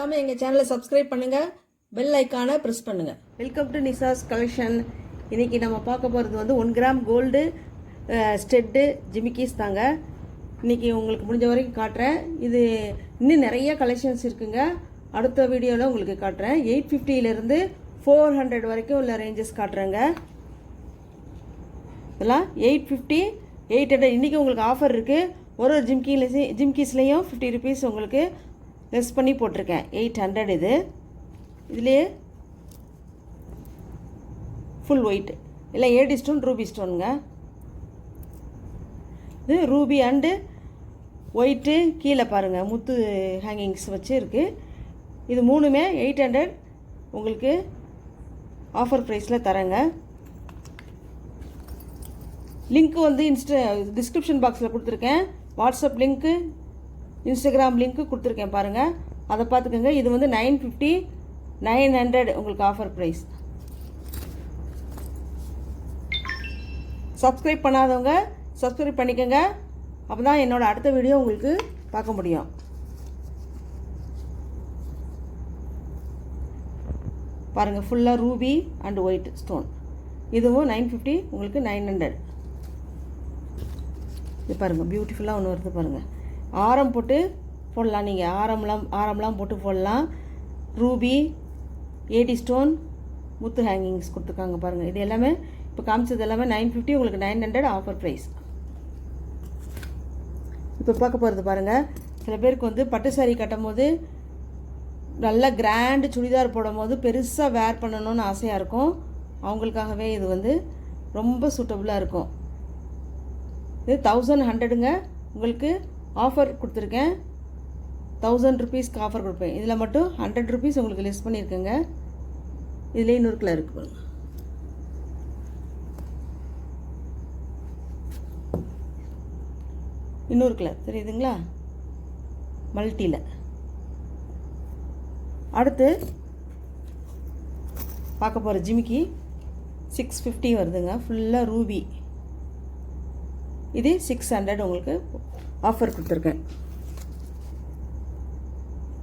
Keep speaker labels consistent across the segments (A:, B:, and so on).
A: மறக்காமல் எங்கள் சேனலை சப்ஸ்கிரைப் பண்ணுங்கள், பெல் ஐக்கானை ப்ரெஸ் பண்ணுங்கள். Welcome to Nisha's collection. இன்றைக்கி நம்ம பார்க்க போகிறது வந்து 1 கிராம் கோல்டு ஸ்டெட்டு ஜிமிக்கீஸ் தாங்க. இன்றைக்கி உங்களுக்கு முடிஞ்ச வரைக்கும் காட்டுறேன். இது இன்னும் நிறைய கலெக்ஷன்ஸ் இருக்குங்க. அடுத்த வீடியோவில் உங்களுக்கு காட்டுறேன். 850 400 வரைக்கும் உள்ள ரேஞ்சஸ் காட்டுறேங்க. இதெல்லாம் 850 800. இன்றைக்கி உங்களுக்கு ஆஃபர் இருக்குது. ஒரு ஜிம்கீஸ்லேயும் 50 ருபீஸ் உங்களுக்கு லெஸ் பண்ணி போட்டிருக்கேன். 800. இதுலேயே ஃபுல் ஒயிட் இல்லை ஏடி ஸ்டோன் ரூபி ஸ்டோனுங்க. இது ரூபி அண்டு ஒயிட்டு. கீழே பாருங்கள் முத்து ஹேங்கிங்ஸ் வச்சு இருக்குது. இது மூணுமே 800 உங்களுக்கு ஆஃபர் ப்ரைஸில் தரேங்க. லிங்க்கு வந்து டிஸ்கிரிப்ஷன் பாக்ஸில் கொடுத்துருக்கேன். வாட்ஸ்அப் லிங்க்கு, இன்ஸ்டாகிராம் லிங்க்கு கொடுத்துருக்கேன் பாருங்கள், அதை பார்த்துக்கோங்க. இது வந்து 950 900 உங்களுக்கு ஆஃபர் ப்ரைஸ். சப்ஸ்கிரைப் பண்ணாதவங்க சப்ஸ்கிரைப் பண்ணிக்கோங்க. அப்போ தான் என்னோடய அடுத்த வீடியோ உங்களுக்கு பார்க்க முடியும். பாருங்கள் ஃபுல்லாக ரூபி அண்ட் ஒயிட் ஸ்டோன். இதுவும் 950 உங்களுக்கு 900. இது பாருங்கள் பியூட்டிஃபுல்லாக ஒன்று வருது பாருங்கள். ஆரம் போட்டு போடலாம், நீங்கள் ஆரம்லாம் போட்டு போடலாம். ரூபி ஏடி ஸ்டோன் முத்து ஹேங்கிங்ஸ் கொடுத்துருக்காங்க பாருங்கள். இது எல்லாமே இப்போ காமிச்சது எல்லாமே 950 உங்களுக்கு 900 ஆஃபர் ப்ரைஸ். இப்போ பார்க்க போகிறது பாருங்கள். சில பேருக்கு வந்து பட்டு சாரி கட்டும் போது நல்லா கிராண்டு சுடிதார் போடும் போது பெருசாக வேர் பண்ணணும்னு ஆசையாக இருக்கும். அவங்களுக்காகவே இது வந்து ரொம்ப சூட்டபுளாக இருக்கும். இது 1100ங்க உங்களுக்கு ஆஃபர் கொடுத்துருக்கேன். 1000 ருபீஸ்க்கு ஆஃபர் கொடுப்பேன். இதில் மட்டும் 100 ருபீஸ் உங்களுக்கு லெஸ் பண்ணியிருக்கேங்க. இதில் இன்னொரு கலர் இருக்குது பாருங்க. இன்னொரு கலர் தெரியுதுங்களா, மல்டியில். அடுத்து பார்க்க போகிற ஜிமிக்கி 650 வருதுங்க. ஃபுல்லாக ரூபி. இது 600 உங்களுக்கு ஆஃபர் கொடுத்துருக்கேன்.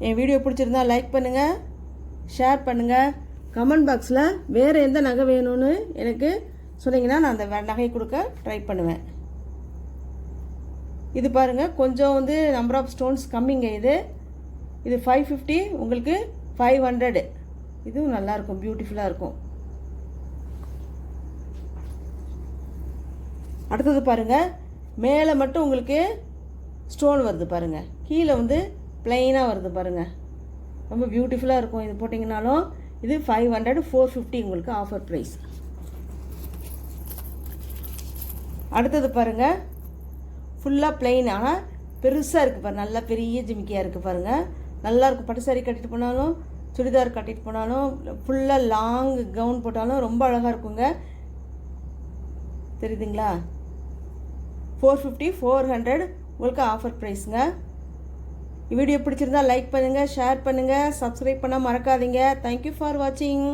A: என் வீடியோ பிடிச்சிருந்தா லைக் பண்ணுங்கள், ஷேர் பண்ணுங்கள். கமெண்ட் பாக்ஸில் வேறு எந்த நகை வேணும்னு எனக்கு சொன்னீங்கன்னா நான் அந்த நகை கொடுக்க ட்ரை பண்ணுவேன். இது பாருங்கள் கொஞ்சம் வந்து நம்பர் ஆஃப் ஸ்டோன்ஸ் கம்மிங்க. இது 550 உங்களுக்கு 500. இதுவும் நல்லாயிருக்கும், பியூட்டிஃபுல்லாக இருக்கும். அடுத்தது பாருங்கள், மேலே மட்டும் உங்களுக்கு ஸ்டோன் வருது பாருங்கள், கீழே வந்து ப்ளைனாக வருது பாருங்கள். ரொம்ப பியூட்டிஃபுல்லாக இருக்கும். இது போட்டிங்கனாலும் இது 500 450 உங்களுக்கு ஆஃபர் ப்ரைஸ். அடுத்தது பாருங்கள் ஃபுல்லாக ப்ளைன், ஆனால் பெருசாக இருக்குது பாருங்கள். நல்லா பெரிய ஜிமிக்கியாக இருக்குது பாருங்கள். நல்லாயிருக்கும். பட்டு சாரி கட்டிட்டு போனாலும் சுடிதார் கட்டிட்டு போனாலும் ஃபுல்லாக லாங் கவுன் போட்டாலும் ரொம்ப அழகாக இருக்குங்க. தெரியுதுங்களா? 450 400 உங்களுக்கு ஆஃபர் ப்ரைஸுங்க. வீடியோ பிடிச்சிருந்தா லைக் பண்ணுங்கள், ஷேர் பண்ணுங்கள், சப்ஸ்கிரைப் பண்ண மறக்காதீங்க. தேங்க்யூ ஃபார் வாட்சிங்.